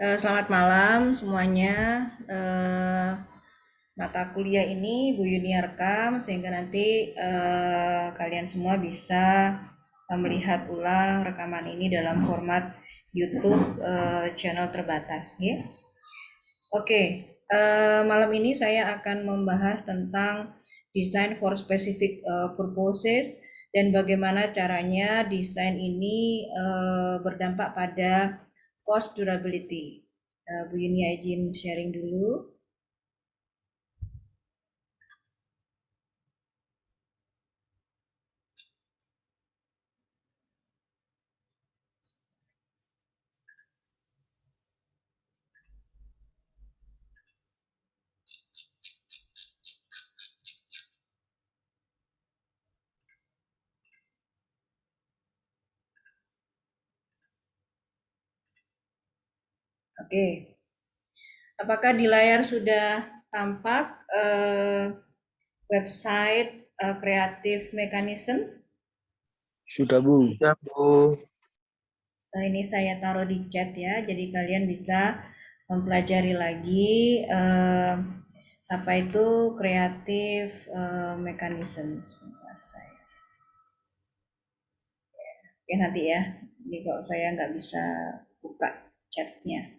Selamat malam semuanya. Mata kuliah ini Bu Yuni rekam sehingga nanti kalian semua bisa melihat ulang rekaman ini dalam format YouTube channel terbatas, ya. Oke, malam ini saya akan membahas tentang design for specific purposes dan bagaimana caranya desain ini berdampak pada cost durability. Bu Yuni izin sharing dulu. Oke, apakah di layar sudah tampak website Creative Mechanism? Sudah, Bu. Ya, Bu. Ini saya taruh di chat ya, jadi kalian bisa mempelajari lagi apa itu Creative Mechanism. Sebentar saya. Oke, nanti ya. Ini kok saya nggak bisa buka chatnya.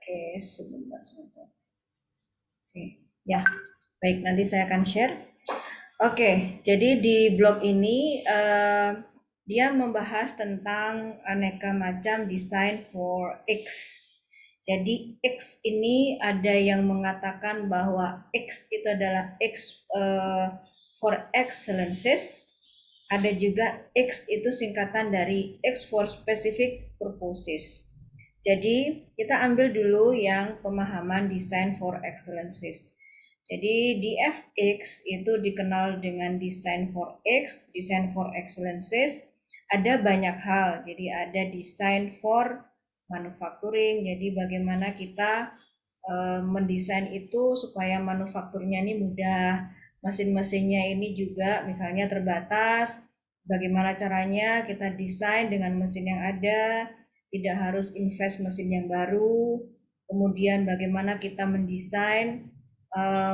Oke, sebentar. Oke, ya. Baik, nanti saya akan share. Oke, jadi di blog ini dia membahas tentang aneka macam desain for X. Jadi X ini ada yang mengatakan bahwa X itu adalah X for excellences. Ada juga X itu singkatan dari X for specific purposes. Jadi kita ambil dulu yang pemahaman design for excellences. Jadi di FX itu dikenal dengan design for X, design for excellences. Ada banyak hal. Jadi ada design for manufacturing. Jadi bagaimana kita mendesain itu supaya manufakturnya ini mudah. Mesin-mesinnya ini juga misalnya terbatas. Bagaimana caranya kita desain dengan mesin yang ada, tidak harus invest mesin yang baru. Kemudian bagaimana kita mendesain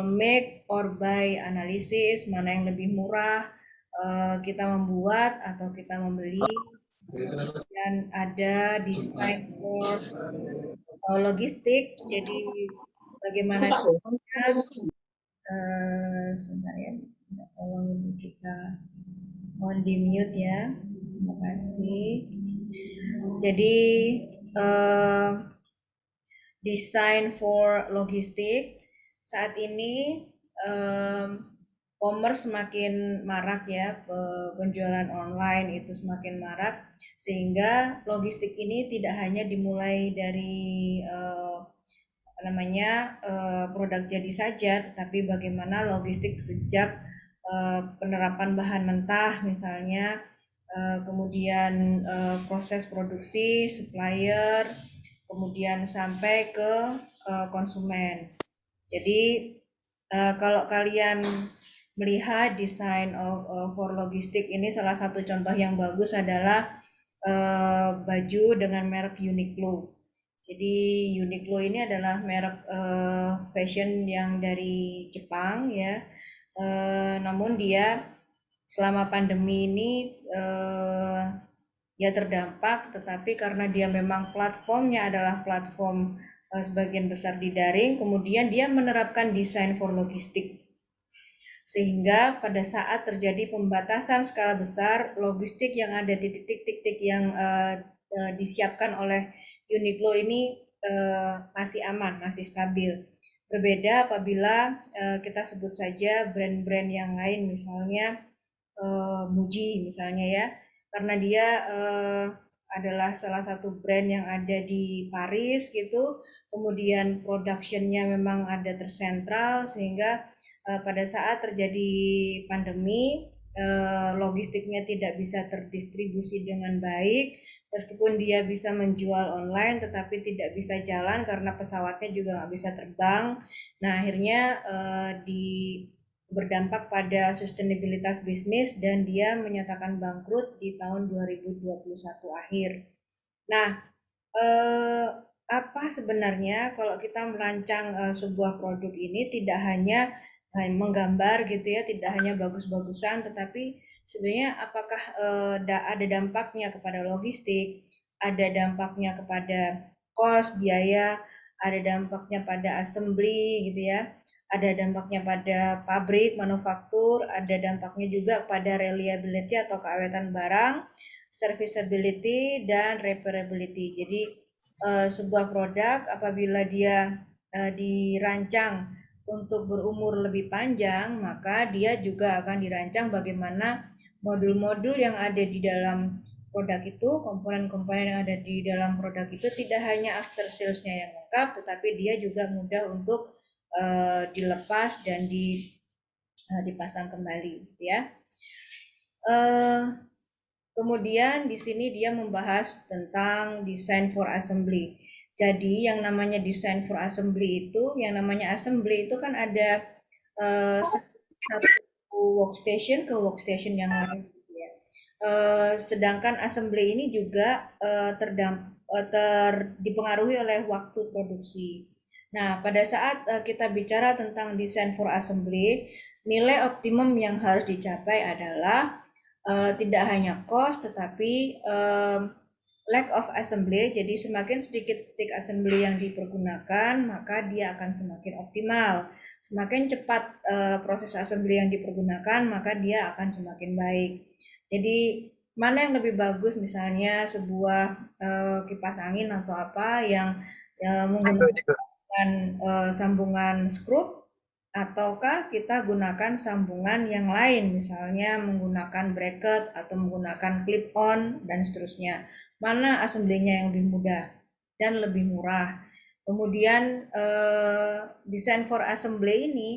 make or buy analisis, mana yang lebih murah kita membuat atau kita membeli. Dan ada design for logistik, jadi bagaimana sebentar ya, tolong ini kita mohon di mute ya, terima kasih. Jadi design for logistik saat ini commerce semakin marak ya, penjualan online itu semakin marak, sehingga logistik ini tidak hanya dimulai dari produk jadi saja, tetapi bagaimana logistik sejak penerapan bahan mentah misalnya, kemudian proses produksi, supplier, kemudian sampai ke konsumen. Jadi kalau kalian melihat desain for logistik ini, salah satu contoh yang bagus adalah baju dengan merek Uniqlo. Jadi Uniqlo ini adalah merek fashion yang dari Jepang ya. Namun dia selama pandemi ini ya terdampak, tetapi karena dia memang platformnya adalah platform sebagian besar di daring, kemudian dia menerapkan desain for logistik. Sehingga pada saat terjadi pembatasan skala besar, logistik yang ada di titik-titik yang disiapkan oleh Uniqlo ini masih aman, masih stabil. Berbeda apabila kita sebut saja brand-brand yang lain, misalnya Muji misalnya ya, karena dia adalah salah satu brand yang ada di Paris gitu, kemudian productionnya memang ada tersentral, sehingga pada saat terjadi pandemi logistiknya tidak bisa terdistribusi dengan baik, meskipun dia bisa menjual online tetapi tidak bisa jalan karena pesawatnya juga nggak bisa terbang. Nah akhirnya di berdampak pada sustainabilitas bisnis dan dia menyatakan bangkrut di tahun 2021 akhir. Nah, eh, apa sebenarnya kalau kita merancang sebuah produk ini tidak hanya menggambar gitu ya, tidak hanya bagus-bagusan, tetapi sebenarnya apakah ada dampaknya kepada logistik, ada dampaknya kepada kos, biaya, ada dampaknya pada assembly gitu ya, ada dampaknya pada pabrik, manufaktur, ada dampaknya juga pada reliability atau keawetan barang, serviceability dan repairability. Jadi sebuah produk apabila dia dirancang untuk berumur lebih panjang, maka dia juga akan dirancang bagaimana modul-modul yang ada di dalam produk itu, komponen-komponen yang ada di dalam produk itu tidak hanya after sales-nya yang lengkap, tetapi dia juga mudah untuk dilepas dan dipasang kembali, ya. Kemudian di sini dia membahas tentang design for assembly. Jadi yang namanya design for assembly itu, yang namanya assembly itu kan ada satu workstation ke workstation yang lain, gitu ya. Sedangkan assembly ini juga dipengaruhi oleh waktu produksi. Nah, pada saat kita bicara tentang design for assembly, nilai optimum yang harus dicapai adalah tidak hanya cost tetapi lack of assembly. Jadi semakin sedikit titik assembly yang dipergunakan, maka dia akan semakin optimal. Semakin cepat proses assembly yang dipergunakan, maka dia akan semakin baik. Jadi mana yang lebih bagus, misalnya sebuah kipas angin atau apa yang menggunakan sambungan skrup, ataukah kita gunakan sambungan yang lain, misalnya menggunakan bracket atau menggunakan clip on dan seterusnya. Mana assembly-nya yang lebih mudah dan lebih murah. Kemudian design for assembly ini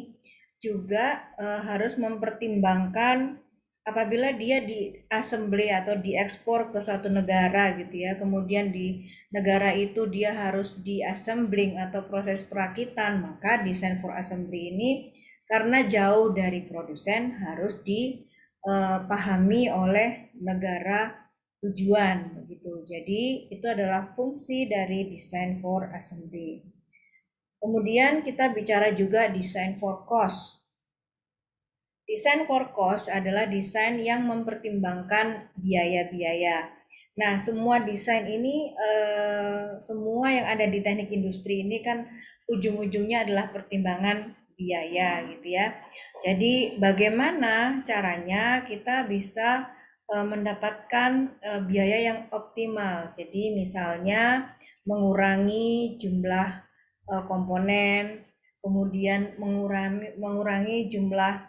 juga harus mempertimbangkan apabila dia di assembly atau diekspor ke suatu negara gitu ya, kemudian di negara itu dia harus di-assembling atau proses perakitan, maka design for assembly ini karena jauh dari produsen harus dipahami oleh negara tujuan begitu. Jadi itu adalah fungsi dari design for assembly. Kemudian kita bicara juga design for cost. Desain for cost adalah desain yang mempertimbangkan biaya-biaya. Nah, semua desain ini, semua yang ada di teknik industri ini kan ujung-ujungnya adalah pertimbangan biaya gitu ya. Jadi bagaimana caranya kita bisa mendapatkan biaya yang optimal. Jadi misalnya mengurangi jumlah komponen, kemudian mengurangi jumlah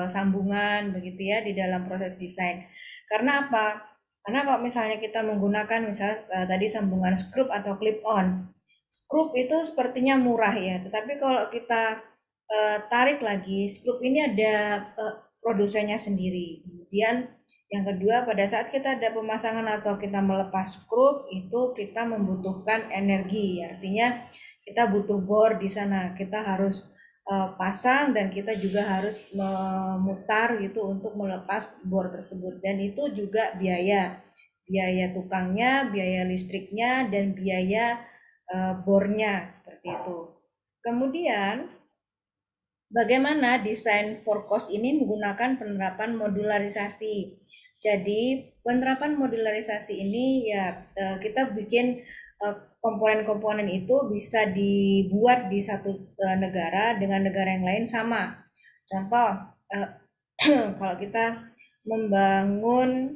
sambungan begitu ya di dalam proses desain. Karena apa? Karena kalau misalnya kita menggunakan misalnya tadi sambungan skrup atau clip on. Skrup itu sepertinya murah ya, tetapi kalau kita tarik lagi, skrup ini ada produsennya sendiri. Kemudian yang kedua, pada saat kita ada pemasangan atau kita melepas skrup, itu kita membutuhkan energi. Artinya kita butuh bor di sana. Kita harus pasang dan kita juga harus memutar gitu untuk melepas bor tersebut. Dan itu juga biaya. Biaya tukangnya, biaya listriknya, dan biaya bornya seperti itu. Kemudian bagaimana desain for cost ini menggunakan penerapan modularisasi. Jadi penerapan modularisasi ini ya kita bikin komponen-komponen itu bisa dibuat di satu negara dengan negara yang lain sama. Contoh, kalau kita membangun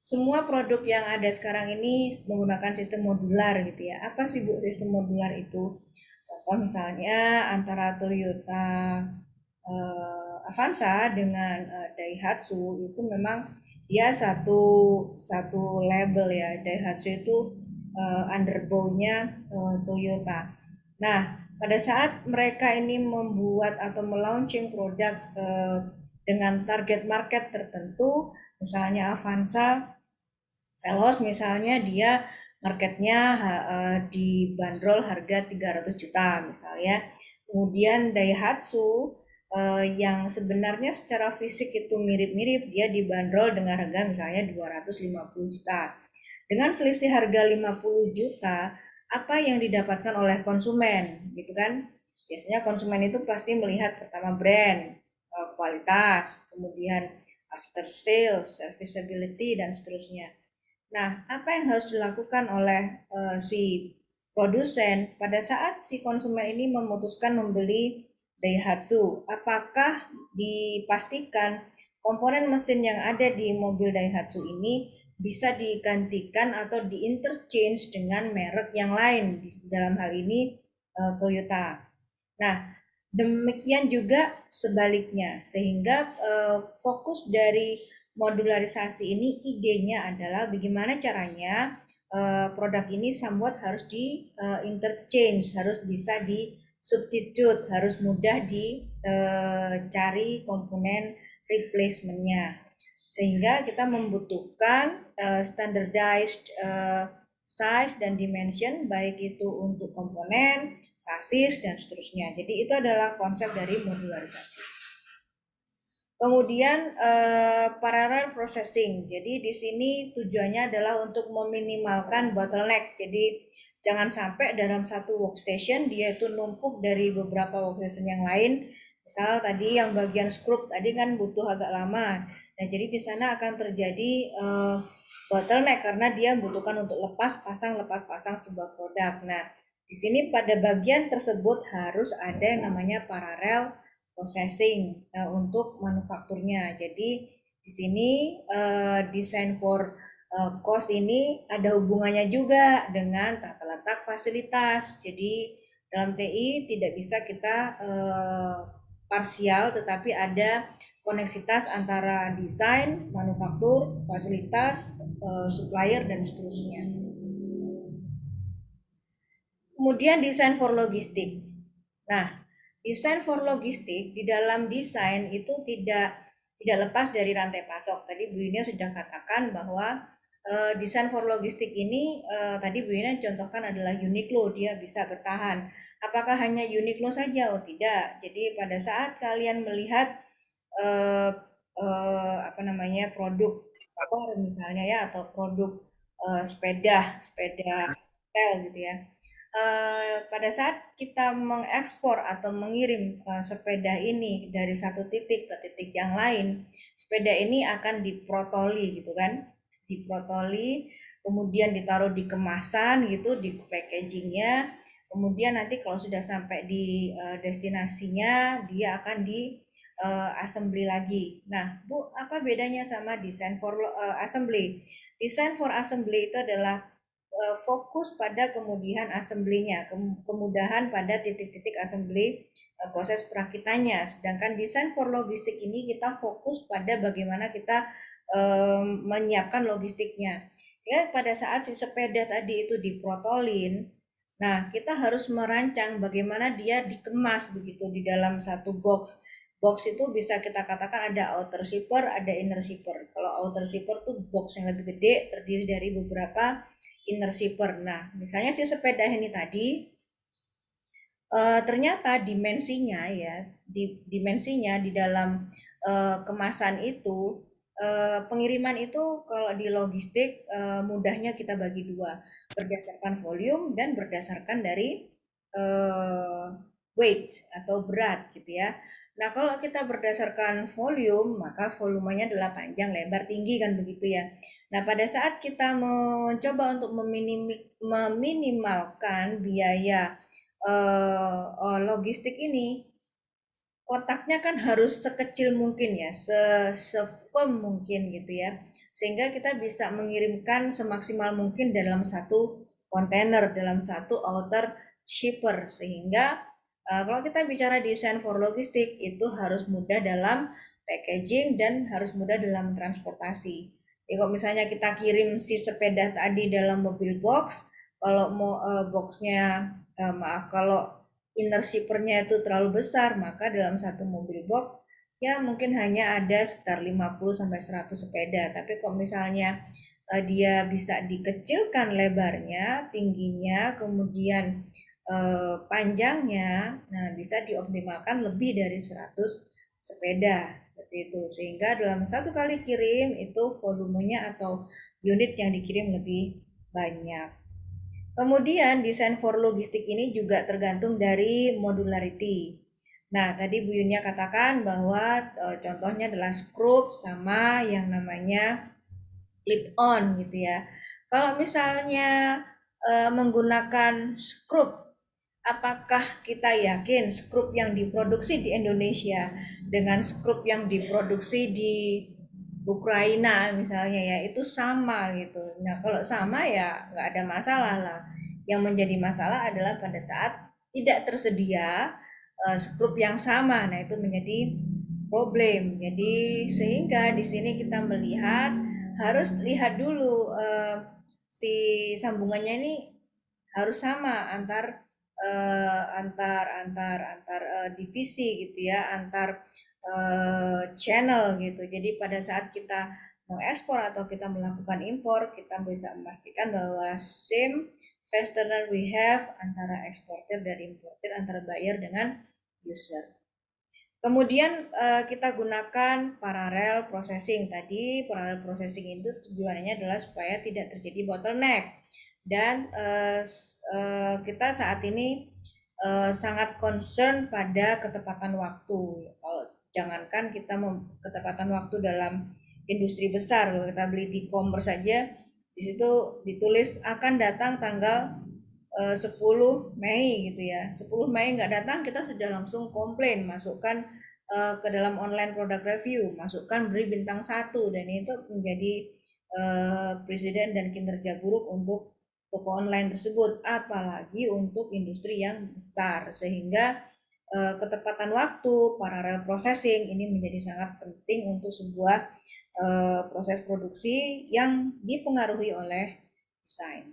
semua produk yang ada sekarang ini menggunakan sistem modular gitu ya. Apa sih Bu sistem modular itu? Contoh misalnya antara Toyota Avanza dengan Daihatsu itu memang dia satu satu label ya. Daihatsu itu underbow-nya Toyota. Nah, pada saat mereka ini membuat atau melaunching produk dengan target market tertentu, misalnya Avanza Veloz misalnya dia marketnya dibanderol harga 300 juta misalnya. Kemudian Daihatsu yang sebenarnya secara fisik itu mirip-mirip, dia dibanderol dengan harga misalnya 250 juta. Dengan selisih harga 50 juta, apa yang didapatkan oleh konsumen, gitu kan? Biasanya konsumen itu pasti melihat pertama brand, kualitas, kemudian after sales, serviceability, dan seterusnya. Nah, apa yang harus dilakukan oleh si produsen pada saat si konsumen ini memutuskan membeli Daihatsu? Apakah dipastikan komponen mesin yang ada di mobil Daihatsu ini bisa digantikan atau diinterchange dengan merek yang lain, dalam hal ini Toyota. Nah, demikian juga sebaliknya, sehingga fokus dari modularisasi ini idenya adalah bagaimana caranya produk ini somewhat harus di interchange, harus bisa di substitute, harus mudah dicari komponen replacementnya, sehingga kita membutuhkan standardized size dan dimension, baik itu untuk komponen, sasis, dan seterusnya. Jadi itu adalah konsep dari modularisasi. Kemudian parallel processing. Jadi di sini tujuannya adalah untuk meminimalkan bottleneck. Jadi jangan sampai dalam satu workstation dia itu numpuk dari beberapa workstation yang lain. Misal tadi yang bagian scrub tadi kan butuh agak lama. Nah, jadi di sana akan terjadi bottleneck karena dia membutuhkan untuk lepas pasang sebuah produk. Nah, di sini pada bagian tersebut harus ada yang namanya parallel processing untuk manufakturnya. Jadi di sini desain for cost ini ada hubungannya juga dengan tata letak fasilitas. Jadi dalam TI tidak bisa kita parsial, tetapi ada koneksitas antara desain, manufaktur, fasilitas, supplier, dan seterusnya. Kemudian desain for logistik. Nah, desain for logistik di dalam desain itu tidak lepas dari rantai pasok. Tadi Bu Ina sudah katakan bahwa desain for logistik ini tadi Bu Ina contohkan adalah Uniqlo, dia bisa bertahan. Apakah hanya Uniqlo saja? Oh tidak. Jadi pada saat kalian melihat apa namanya produk motor misalnya ya, atau produk sepeda tel gitu ya. Pada saat kita mengekspor atau mengirim sepeda ini dari satu titik ke titik yang lain, sepeda ini akan diprotoli gitu kan, diprotoli, kemudian ditaruh di kemasan gitu, di packagingnya, kemudian nanti kalau sudah sampai di destinasinya, dia akan di assembly lagi. Nah, Bu, apa bedanya sama design for assembly? Design for assembly itu adalah fokus pada kemudahan assembly-nya, kemudahan pada titik-titik assembly proses perakitannya. Sedangkan desain for logistik ini kita fokus pada bagaimana kita menyiapkan logistiknya. Ya, pada saat si sepeda tadi itu diprotolin, nah kita harus merancang bagaimana dia dikemas begitu di dalam satu box. Box itu bisa kita katakan ada outer zipper, ada inner zipper. Kalau outer zipper tuh box yang lebih gede, terdiri dari beberapa inner zipper. Nah, misalnya si sepeda ini tadi ternyata dimensinya ya, dimensinya di dalam kemasan itu, pengiriman itu kalau di logistik mudahnya kita bagi dua, berdasarkan volume dan berdasarkan dari weight atau berat gitu ya. Nah, kalau kita berdasarkan volume, maka volumenya adalah panjang, lebar, tinggi kan begitu ya. Nah, pada saat kita mencoba untuk meminimalkan biaya logistik ini, kotaknya kan harus sekecil mungkin ya, sefirm mungkin gitu ya, sehingga kita bisa mengirimkan semaksimal mungkin dalam satu kontainer, dalam satu outer shipper, sehingga kalau kita bicara desain for logistik itu harus mudah dalam packaging dan harus mudah dalam transportasi. Jadi kalau misalnya kita kirim si sepeda tadi dalam mobil box, kalau mau boxnya maaf, kalau inner shippernya itu terlalu besar, maka dalam satu mobil box ya mungkin hanya ada sekitar 50 sampai 100 sepeda. Tapi kalau misalnya dia bisa dikecilkan lebarnya, tingginya, kemudian panjangnya, nah bisa dioptimalkan lebih dari 100 sepeda seperti itu, sehingga dalam satu kali kirim itu volumenya atau unit yang dikirim lebih banyak. Kemudian desain for logistik ini juga tergantung dari modularity. Nah, tadi Bu Yunya katakan bahwa contohnya adalah skrup sama yang namanya clip on gitu ya. Kalau misalnya menggunakan skrup, apakah kita yakin skrup yang diproduksi di Indonesia dengan skrup yang diproduksi di Ukraina misalnya ya itu sama gitu. Nah kalau sama ya nggak ada masalah lah. Yang menjadi masalah adalah pada saat tidak tersedia skrup yang sama. Nah itu menjadi problem. Jadi sehingga di sini kita melihat harus lihat dulu si sambungannya ini harus sama antar divisi gitu ya, antar channel gitu. Jadi pada saat kita mengekspor atau kita melakukan impor, kita bisa memastikan bahwa same fastener we have antara eksportir dan importir, antara buyer dengan user. Kemudian kita gunakan parallel processing. Tadi parallel processing itu tujuannya adalah supaya tidak terjadi bottleneck. Dan kita saat ini sangat concern pada ketepatan waktu. Kalau jangankan kita ketepatan waktu dalam industri besar, kalau kita beli di e-commerce saja, di situ ditulis akan datang tanggal 10 Mei gitu ya. 10 Mei nggak datang, kita sudah langsung komplain, masukkan ke dalam online product review, masukkan beri bintang 1, dan itu menjadi presiden dan kinerja buruk untuk toko online tersebut, apalagi untuk industri yang besar, sehingga ketepatan waktu, parallel processing ini menjadi sangat penting untuk sebuah proses produksi yang dipengaruhi oleh desain.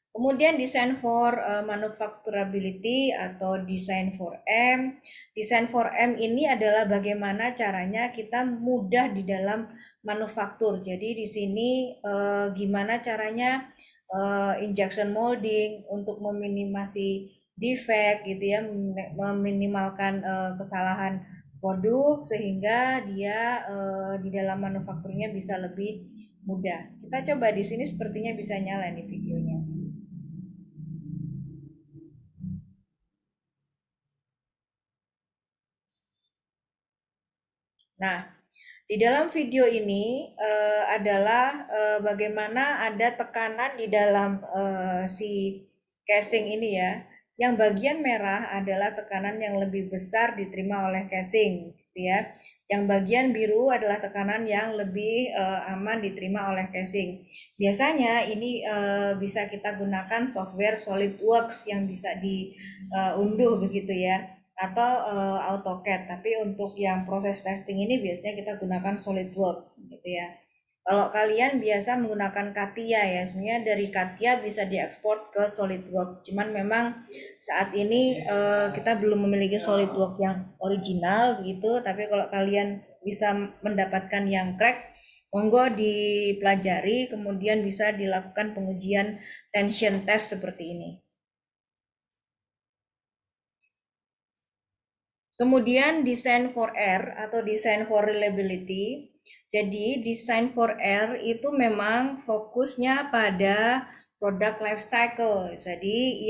Kemudian design for manufacturability atau design for M. Design for M ini adalah bagaimana caranya kita mudah di dalam manufaktur. Jadi di sini gimana caranya injection molding untuk meminimasi defect gitu ya, meminimalkan kesalahan produk sehingga dia di dalam manufakturnya bisa lebih mudah. Kita coba di sini sepertinya bisa nyala nih videonya. Nah, di dalam video ini adalah bagaimana ada tekanan di dalam si casing ini ya. Yang bagian merah adalah tekanan yang lebih besar diterima oleh casing, gitu ya. Yang bagian biru adalah tekanan yang lebih aman diterima oleh casing. Biasanya ini bisa kita gunakan software SolidWorks yang bisa diunduh begitu ya, atau AutoCAD. Tapi untuk yang proses testing ini biasanya kita gunakan SolidWorks gitu ya. Kalau kalian biasa menggunakan CATIA ya, sebenarnya dari CATIA bisa diekspor ke SolidWorks. Cuman memang saat ini kita belum memiliki SolidWorks yang original gitu. Tapi kalau kalian bisa mendapatkan yang crack, monggo dipelajari, kemudian bisa dilakukan pengujian tension test seperti ini. Kemudian design for R atau design for reliability. Jadi design for R itu memang fokusnya pada product life cycle. Jadi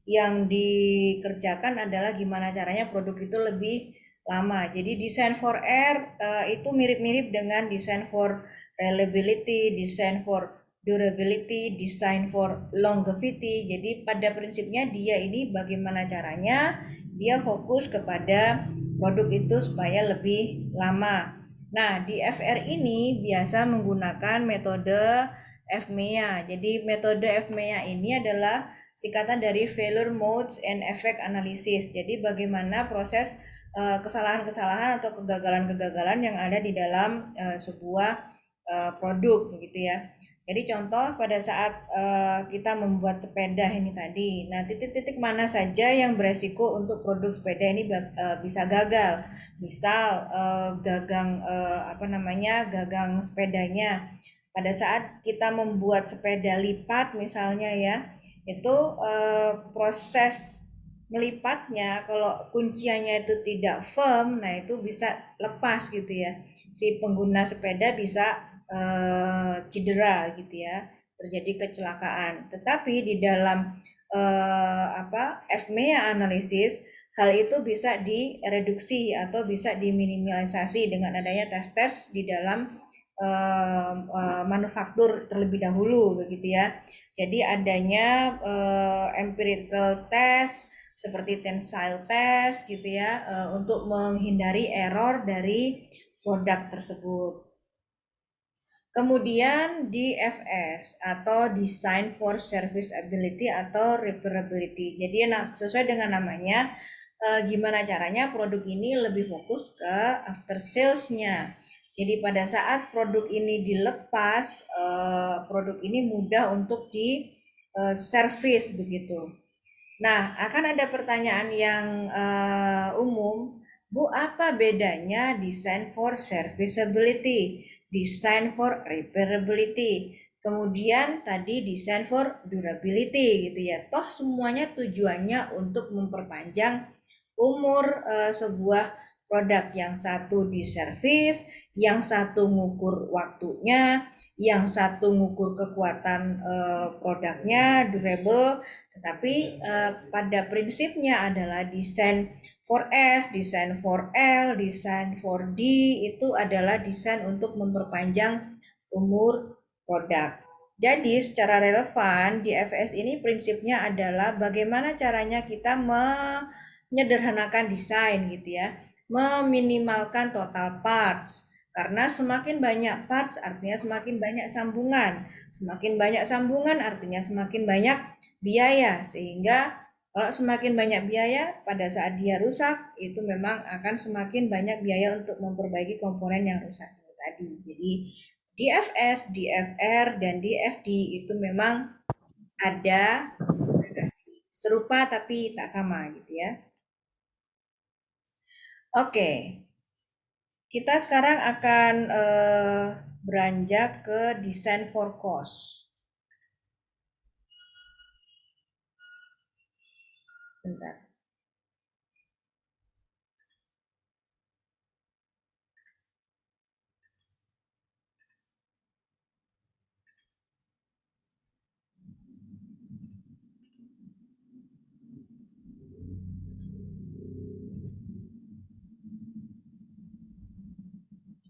yang dikerjakan adalah gimana caranya produk itu lebih lama. Jadi design for R itu mirip-mirip dengan design for reliability, design for durability, design for longevity. Jadi pada prinsipnya dia ini bagaimana caranya dia fokus kepada produk itu supaya lebih lama. Nah, di FR ini biasa menggunakan metode FMEA. Jadi metode FMEA ini adalah singkatan dari Failure Modes and Effect Analysis. Jadi bagaimana proses kesalahan-kesalahan atau kegagalan-kegagalan yang ada di dalam sebuah produk begitu ya. Jadi contoh pada saat kita membuat sepeda ini tadi, nah titik-titik mana saja yang beresiko untuk produk sepeda ini bisa gagal. Misal gagang sepedanya. Pada saat kita membuat sepeda lipat misalnya ya, itu proses melipatnya kalau kunciannya itu tidak firm, nah itu bisa lepas gitu ya. Si pengguna sepeda bisa cedera gitu ya, terjadi kecelakaan. Tetapi di dalam FMEA analisis, hal itu bisa direduksi atau bisa diminimalisasi dengan adanya tes-tes di dalam manufaktur terlebih dahulu begitu ya. Jadi adanya empirical test seperti tensile test gitu ya, untuk menghindari error dari produk tersebut. Kemudian DFS atau Design for Serviceability atau Repairability. Jadi sesuai dengan namanya, gimana caranya produk ini lebih fokus ke after sales-nya. Jadi pada saat produk ini dilepas, produk ini mudah untuk di service begitu. Nah, akan ada pertanyaan yang umum, Bu, apa bedanya design for serviceability, design for repairability, kemudian tadi design for durability gitu ya. Toh semuanya tujuannya untuk memperpanjang umur sebuah produk. Yang satu diservis, yang satu ngukur waktunya, yang satu ngukur kekuatan produknya, durable, tetapi pada prinsipnya adalah desain for S, desain for L, desain for D itu adalah desain untuk memperpanjang umur produk. Jadi secara relevan di FS ini prinsipnya adalah bagaimana caranya kita menyederhanakan desain gitu ya, meminimalkan total parts. Karena semakin banyak parts artinya semakin banyak sambungan. Semakin banyak sambungan artinya semakin banyak biaya, sehingga kalau semakin banyak biaya pada saat dia rusak itu memang akan semakin banyak biaya untuk memperbaiki komponen yang rusak tadi. Jadi DFS, DFR, dan DFD itu memang ada serupa tapi tak sama gitu ya. Oke, kita sekarang akan beranjak ke design for cost. Bentar.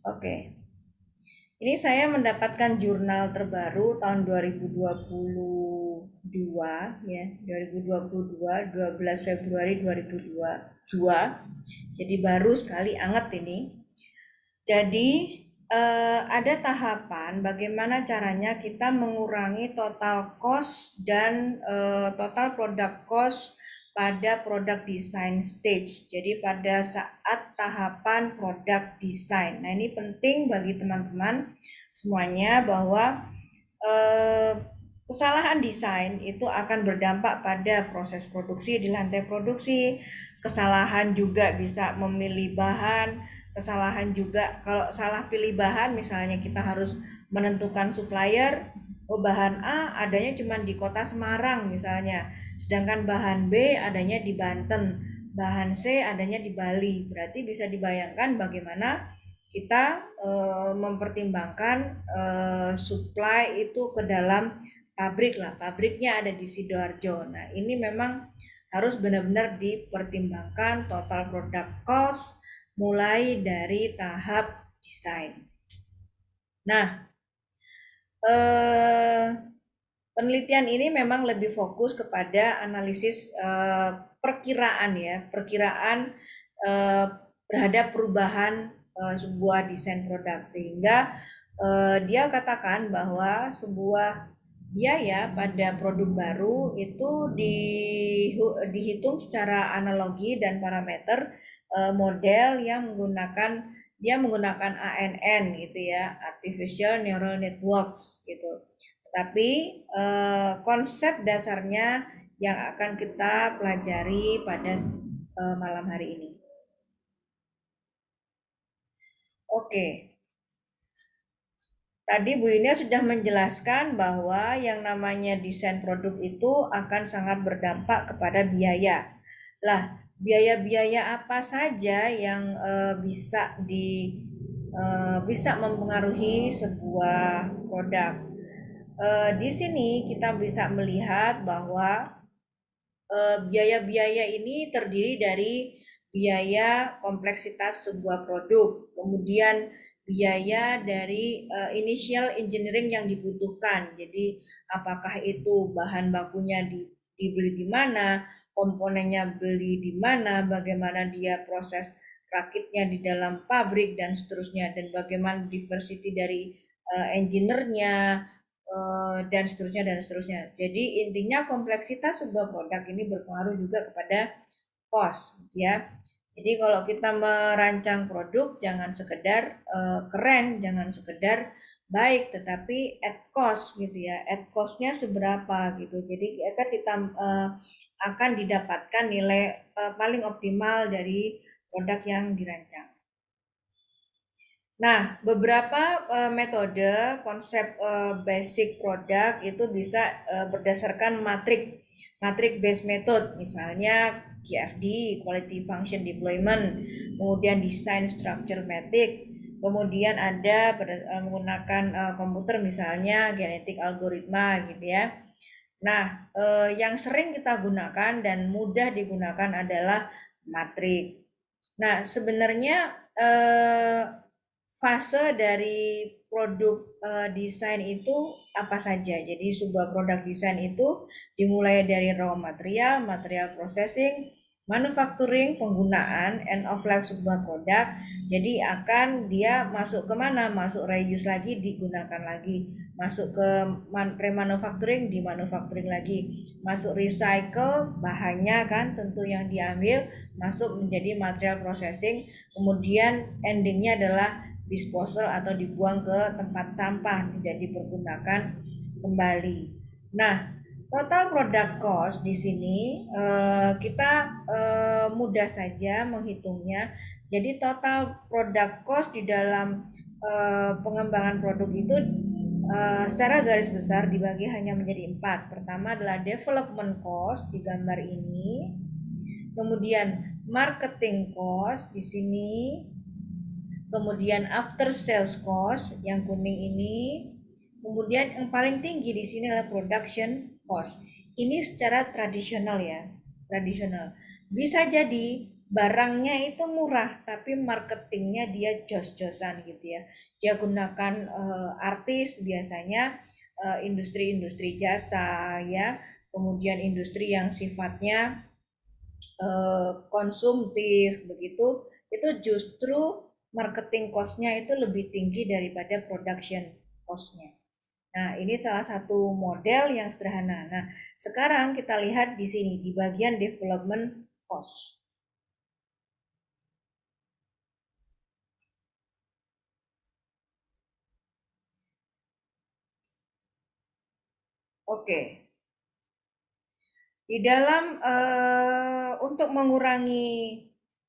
Oke. Ini saya mendapatkan jurnal terbaru tahun 2022 ya, 2022, 12 Februari 2022. Jadi baru sekali, anget ini. Jadi ada tahapan bagaimana caranya kita mengurangi total cost dan total product cost pada product design stage. Jadi pada saat tahapan product design. Nah, ini penting bagi teman-teman semuanya bahwa eh, kesalahan desain itu akan berdampak pada proses produksi di lantai produksi. Kesalahan juga bisa memilih bahan, kesalahan juga kalau salah pilih bahan, misalnya kita harus menentukan supplier, oh bahan A adanya cuma di kota Semarang misalnya, sedangkan bahan B adanya di Banten, bahan C adanya di Bali. Berarti bisa dibayangkan bagaimana kita mempertimbangkan supply itu ke dalam pabrik lah, pabriknya ada di Sidoarjo. Nah, ini memang harus benar-benar dipertimbangkan total product cost mulai dari tahap desain. Nah, eh, penelitian ini memang lebih fokus kepada analisis perkiraan ya, perkiraan terhadap perubahan sebuah desain produk, sehingga dia katakan bahwa sebuah biaya pada produk baru itu dihitung secara analogi dan parameter model yang menggunakan ANN gitu ya, Artificial Neural Networks gitu. Tapi konsep dasarnya yang akan kita pelajari pada malam hari ini. Oke, Tadi Bu Yunia sudah menjelaskan bahwa yang namanya desain produk itu akan sangat berdampak kepada biaya. Lah, biaya-biaya apa saja yang bisa mempengaruhi sebuah produk? Di sini kita bisa melihat bahwa biaya-biaya ini terdiri dari biaya kompleksitas sebuah produk, kemudian biaya dari initial engineering yang dibutuhkan. Jadi apakah itu bahan bakunya dibeli di mana, komponennya beli di mana, bagaimana dia proses rakitnya di dalam pabrik dan seterusnya, dan bagaimana diversity dari engineer-nya, dan seterusnya dan seterusnya. Jadi intinya kompleksitas sebuah produk ini berpengaruh juga kepada cost, gitu ya. Jadi kalau kita merancang produk jangan sekedar keren, jangan sekedar baik, tetapi at cost gitu ya. At cost-nya seberapa gitu. Jadi akan didapatkan nilai paling optimal dari produk yang dirancang. Nah, beberapa metode konsep basic product itu bisa berdasarkan matrik based method, misalnya QFD, Quality Function Deployment, kemudian Design Structure Method, kemudian ada menggunakan komputer misalnya genetik algoritma gitu ya. Nah, yang sering kita gunakan dan mudah digunakan adalah matrik. Nah, sebenarnya eh, fase dari produk desain itu apa saja? Jadi sebuah produk desain itu dimulai dari raw material, material processing, manufacturing, penggunaan, end of life sebuah produk. Jadi akan dia masuk ke mana? Masuk reuse lagi, digunakan lagi. Masuk ke remanufacturing, dimanufacturing lagi. Masuk recycle, bahannya kan tentu yang diambil masuk menjadi material processing. Kemudian endingnya adalah disposal atau dibuang ke tempat sampah, tidak dipergunakan kembali. Nah, total product cost di sini kita mudah saja menghitungnya. Jadi total product cost di dalam pengembangan produk itu secara garis besar dibagi hanya menjadi 4. Pertama adalah development cost di gambar ini, kemudian marketing cost di sini, kemudian after sales cost yang kuning ini, kemudian yang paling tinggi di sini adalah production cost. Ini secara tradisional ya, tradisional. Bisa jadi barangnya itu murah, tapi marketingnya dia jos-josan gitu ya. Dia gunakan artis biasanya industri-industri jasa ya, kemudian industri yang sifatnya konsumtif begitu, itu justru marketing cost-nya itu lebih tinggi daripada production cost-nya. Nah, ini salah satu model yang sederhana. Nah, sekarang kita lihat di sini di bagian development cost. Oke, di dalam untuk mengurangi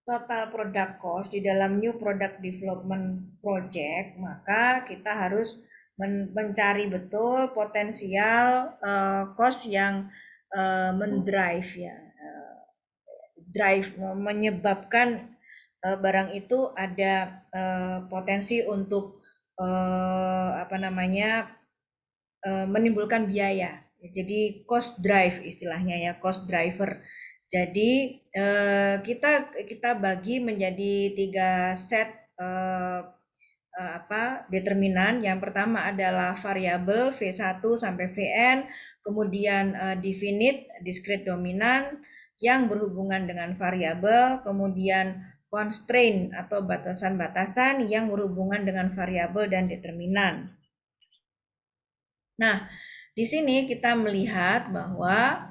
total product cost di dalam new product development project, maka kita harus mencari betul potensial cost yang mendrive ya, drive menyebabkan barang itu ada potensi untuk apa namanya menimbulkan biaya. Jadi cost drive istilahnya ya, cost driver. Jadi kita bagi menjadi 3 set determinan. Yang pertama adalah variabel V1 sampai Vn, kemudian definite, discrete dominan yang berhubungan dengan variabel, kemudian constraint atau batasan-batasan yang berhubungan dengan variabel dan determinan. Nah, di sini kita melihat bahwa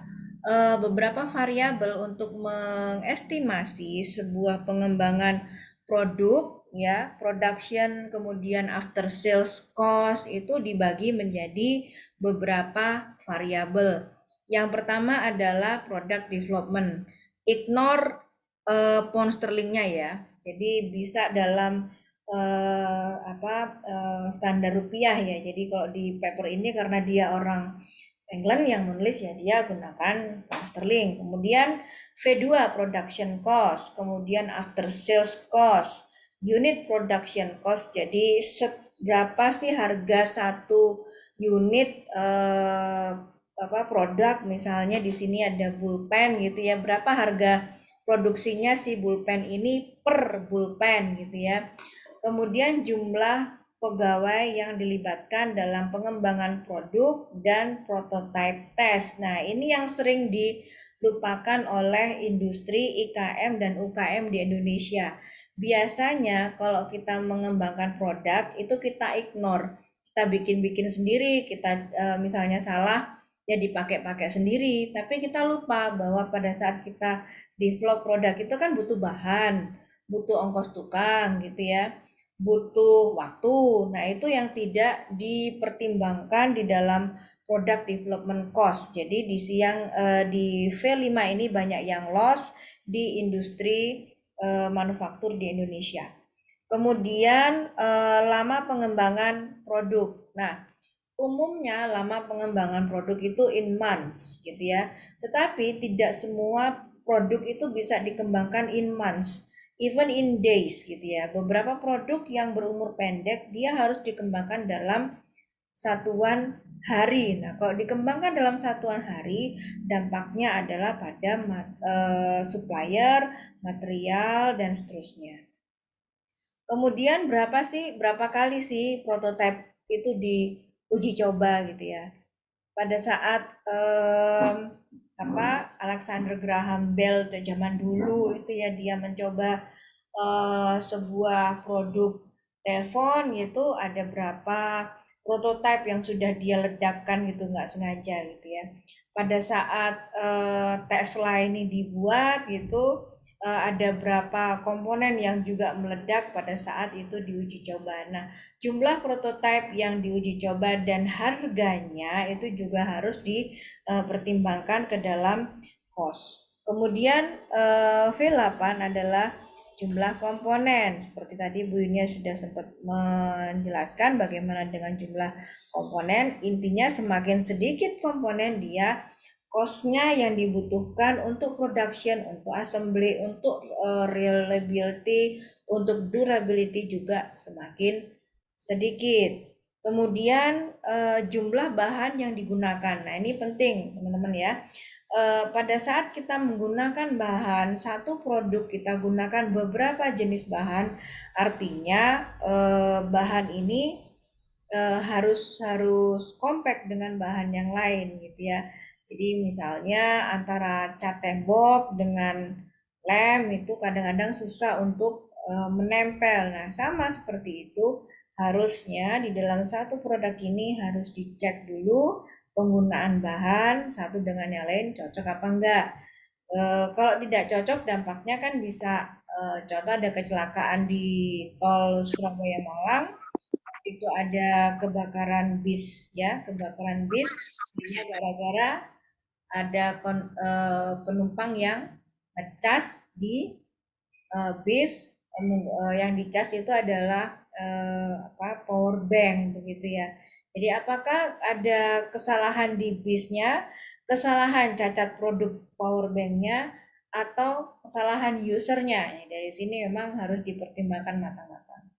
beberapa variabel untuk mengestimasi sebuah pengembangan produk ya, production kemudian after sales cost itu dibagi menjadi beberapa variabel. Yang pertama adalah product development. Ignore pound sterlingnya ya. Jadi bisa dalam standar rupiah ya. Jadi kalau di paper ini karena dia orang England yang menulis ya dia gunakan pound sterling. Kemudian V2 production cost, kemudian after sales cost, unit production cost. Jadi berapa sih harga satu unit produk, misalnya di sini ada bullpen gitu ya, berapa harga produksinya si bullpen ini per bullpen gitu ya. Kemudian jumlah pegawai yang dilibatkan dalam pengembangan produk dan prototype test. Nah, ini yang sering dilupakan oleh industri IKM dan UKM di Indonesia. Biasanya kalau kita mengembangkan produk itu kita ignore, kita bikin-bikin sendiri, kita misalnya salah ya dipakai-pakai sendiri, tapi kita lupa bahwa pada saat kita develop produk itu kan butuh bahan, butuh ongkos tukang gitu ya, butuh waktu. Nah, itu yang tidak dipertimbangkan di dalam product development cost. Jadi di V5 ini banyak yang loss di industri manufaktur di Indonesia. Kemudian lama pengembangan produk. Nah, umumnya lama pengembangan produk itu in months gitu ya. Tetapi tidak semua produk itu bisa dikembangkan in months, even in days gitu ya. Beberapa produk yang berumur pendek dia harus dikembangkan dalam satuan hari. Nah, kalau dikembangkan dalam satuan hari, dampaknya adalah pada supplier, material dan seterusnya. Kemudian berapa kali sih prototipe itu diuji coba gitu ya. Pada saat Alexander Graham Bell zaman dulu itu ya dia mencoba sebuah produk telepon gitu, ada berapa prototipe yang sudah dia ledakkan gitu nggak sengaja gitu ya. Pada saat Tesla ini dibuat gitu, ada berapa komponen yang juga meledak pada saat itu diuji coba. Nah, jumlah prototipe yang diuji coba dan harganya itu juga harus dipertimbangkan ke dalam cost. Kemudian V8 adalah jumlah komponen. Seperti tadi Bu Yunia sudah sempat menjelaskan bagaimana dengan jumlah komponen. Intinya semakin sedikit komponen dia cost-nya yang dibutuhkan untuk production, untuk assembly, untuk reliability, untuk durability juga semakin sedikit. Kemudian jumlah bahan yang digunakan. Nah, ini penting teman-teman ya. Pada saat kita menggunakan bahan satu produk, kita gunakan beberapa jenis bahan, artinya bahan ini harus compact dengan bahan yang lain gitu ya. Jadi misalnya antara cat tembok dengan lem itu kadang-kadang susah untuk menempel. Nah, sama seperti itu harusnya di dalam satu produk ini harus dicek dulu penggunaan bahan satu dengan yang lain cocok apa enggak. Kalau tidak cocok dampaknya kan bisa contoh ada kecelakaan di tol Surabaya Malang itu ada kebakaran bis ya, kebakaran bis hanya gara-gara ada penumpang yang ngecas di bis, yang dicas itu adalah power bank begitu ya. Jadi apakah ada kesalahan di bisnya, kesalahan cacat produk power banknya, atau kesalahan usernya? Ya, dari sini memang harus dipertimbangkan matang-matang.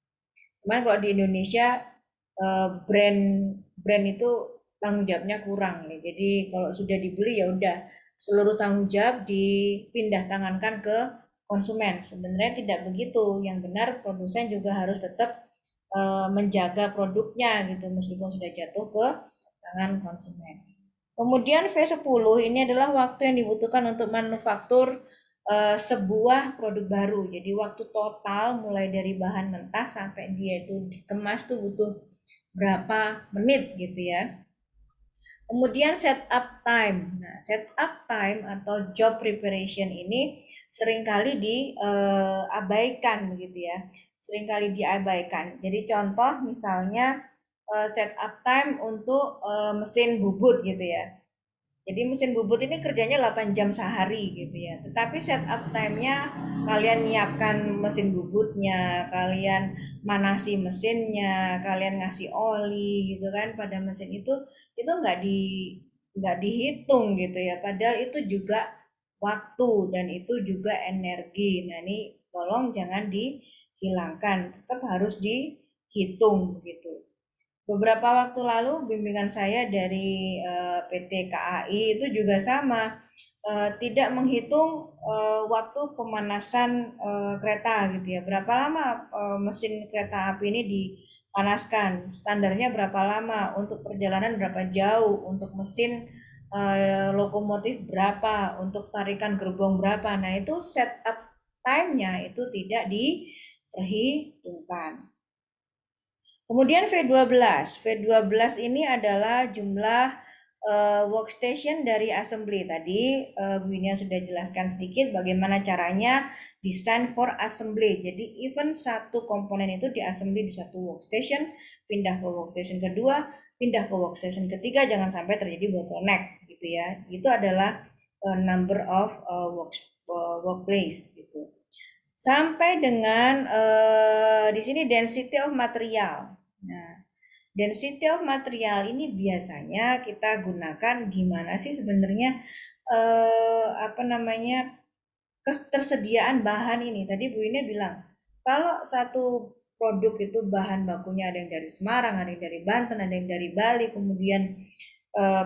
Cuman kalau di Indonesia brand brand itu tanggung jawabnya kurang ya. Jadi kalau sudah dibeli ya udah seluruh tanggung jawab dipindah tangankan ke konsumen. Sebenarnya tidak begitu. Yang benar produsen juga harus tetap menjaga produknya gitu meskipun sudah jatuh ke tangan konsumen. Kemudian V10 ini adalah waktu yang dibutuhkan untuk manufaktur sebuah produk baru. Jadi waktu total mulai dari bahan mentah sampai dia itu dikemas tuh butuh berapa menit gitu ya. Kemudian setup time. Nah, setup time atau job preparation ini seringkali diabaikan begitu ya. Seringkali diabaikan. Jadi contoh misalnya setup time untuk mesin bubut gitu ya. Jadi mesin bubut ini kerjanya 8 jam sehari gitu ya. Tetapi setup time-nya kalian nyiapkan mesin bubutnya, kalian manasi mesinnya, kalian ngasih oli gitu kan pada mesin itu nggak dihitung gitu ya. Padahal itu juga waktu dan itu juga energi. Nah, ini tolong jangan dihilangkan, tetap harus dihitung gitu. Beberapa waktu lalu bimbingan saya dari PT KAI itu juga sama, tidak menghitung waktu pemanasan kereta gitu ya. Berapa lama mesin kereta api ini dipanaskan? Standarnya berapa lama? Untuk perjalanan berapa jauh? Untuk mesin lokomotif berapa? Untuk tarikan gerbong berapa? Nah, itu setup time-nya itu tidak diperhitungkan. Kemudian V12. V12 ini adalah jumlah workstation dari assembly. Tadi Bu Inia sudah jelaskan sedikit bagaimana caranya design for assembly. Jadi even satu komponen itu diassembly di satu workstation, pindah ke workstation kedua, pindah ke workstation ketiga, jangan sampai terjadi bottleneck gitu ya. Itu adalah number of workplace gitu. Sampai dengan di sini density of material. Nah, density of material ini biasanya kita gunakan gimana sih sebenarnya apa namanya ketersediaan bahan ini. Tadi Bu Ine bilang kalau satu produk itu bahan bakunya ada yang dari Semarang, ada yang dari Banten, ada yang dari Bali, kemudian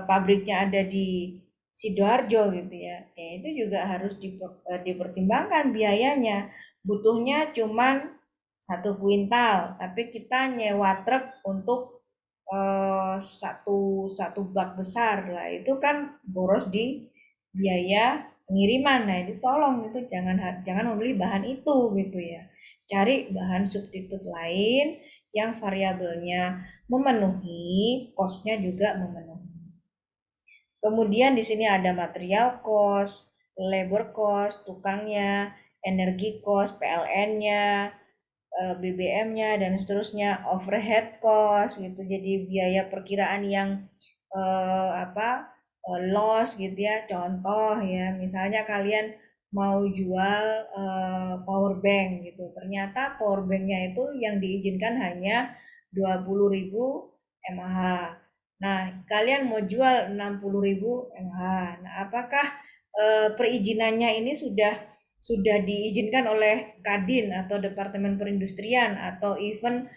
pabriknya ada di Sidoarjo gitu ya. Ya itu juga harus dipertimbangkan biayanya. Butuhnya cuman 1 kuintal, tapi kita nyewa truk untuk satu satu bak besar lah. Itu kan boros di biaya pengiriman. Nah, itu tolong itu jangan membeli bahan itu gitu ya. Cari bahan substitut lain yang variabelnya memenuhi, cost-nya juga memenuhi. Kemudian di sini ada material cost, labor cost, tukangnya, energi cost, PLN-nya, BBM-nya dan seterusnya, overhead cost gitu. Jadi biaya perkiraan yang loss gitu ya. Contoh ya, misalnya kalian mau jual power bank gitu. Ternyata power banknya itu yang diizinkan hanya 20.000 mAh. Nah, kalian mau jual 60.000 mAh. Nah, apakah perizinannya ini sudah diizinkan oleh Kadin atau Departemen Perindustrian atau even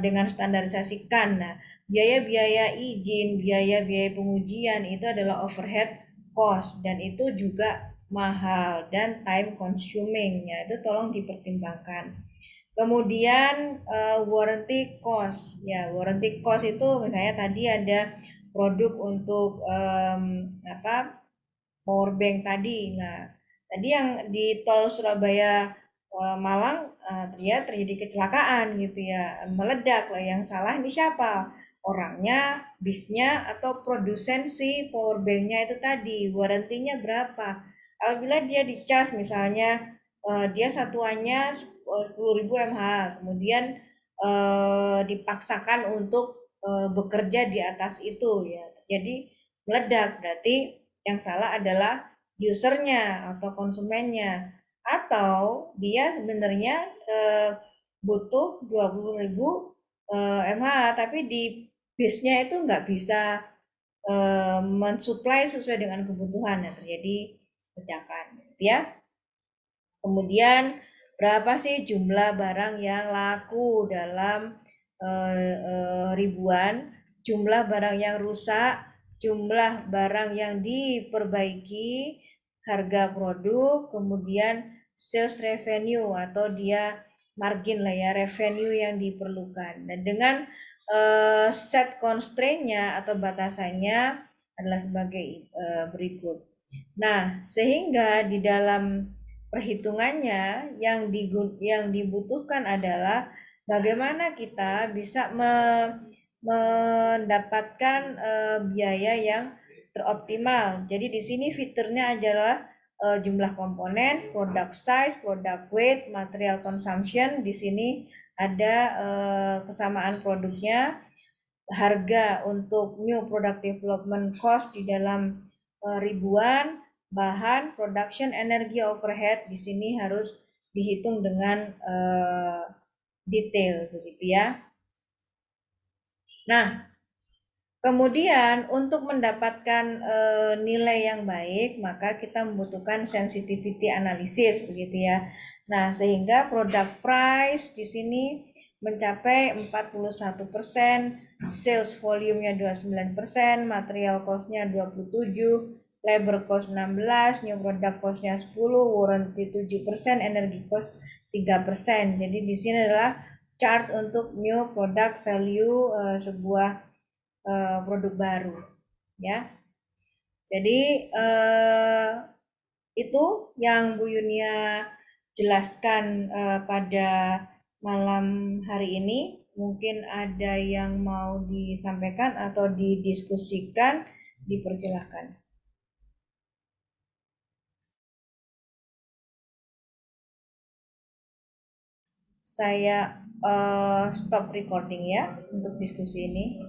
dengan standarisasikan. Nah, biaya-biaya izin, biaya-biaya pengujian itu adalah overhead cost dan itu juga mahal dan time consuming ya, itu tolong dipertimbangkan. Kemudian warranty cost ya, warranty cost itu misalnya tadi ada produk untuk power bank tadi. Nah, tadi yang di tol Surabaya Malang dia terjadi kecelakaan gitu ya, meledak lah. Yang salah ini siapa? Orangnya, bisnya, atau produsen si power banknya itu tadi. Warantinya berapa? Apabila dia dicas misalnya dia satuannya 10.000 mAh, kemudian dipaksakan untuk bekerja di atas itu ya. Jadi meledak, berarti yang salah adalah usernya atau konsumennya, atau dia sebenarnya butuh 20.000 mAh tapi di bisnya itu nggak bisa mensuplai sesuai dengan kebutuhan yang terjadi ledakan gitu ya. Kemudian berapa sih jumlah barang yang laku dalam ribuan, jumlah barang yang rusak, jumlah barang yang diperbaiki, harga produk, kemudian sales revenue atau dia margin lah ya, revenue yang diperlukan. Dan dengan set constraint-nya atau batasannya adalah sebagai berikut. Nah, sehingga di dalam perhitungannya yang dibutuhkan adalah bagaimana kita bisa mendapatkan biaya yang teroptimal. Jadi di sini fiturnya adalah jumlah komponen, product size, product weight, material consumption. Di sini ada kesamaan produknya, harga untuk new product development cost di dalam ribuan, bahan, production, energi, overhead di sini harus dihitung dengan detail begitu ya. Nah, kemudian untuk mendapatkan nilai yang baik, maka kita membutuhkan sensitivity analysis begitu ya. Nah, sehingga product price di sini mencapai 41%, sales volume-nya 29%, material cost-nya 27%, labor cost 16%, new product cost-nya 10%, warranty 7%, energi cost 3%. Jadi di sini adalah chart untuk new product value sebuah produk baru ya. Jadi itu yang Bu Yunia jelaskan pada malam hari ini. Mungkin ada yang mau disampaikan atau didiskusikan, dipersilahkan. Saya stop recording ya untuk diskusi ini.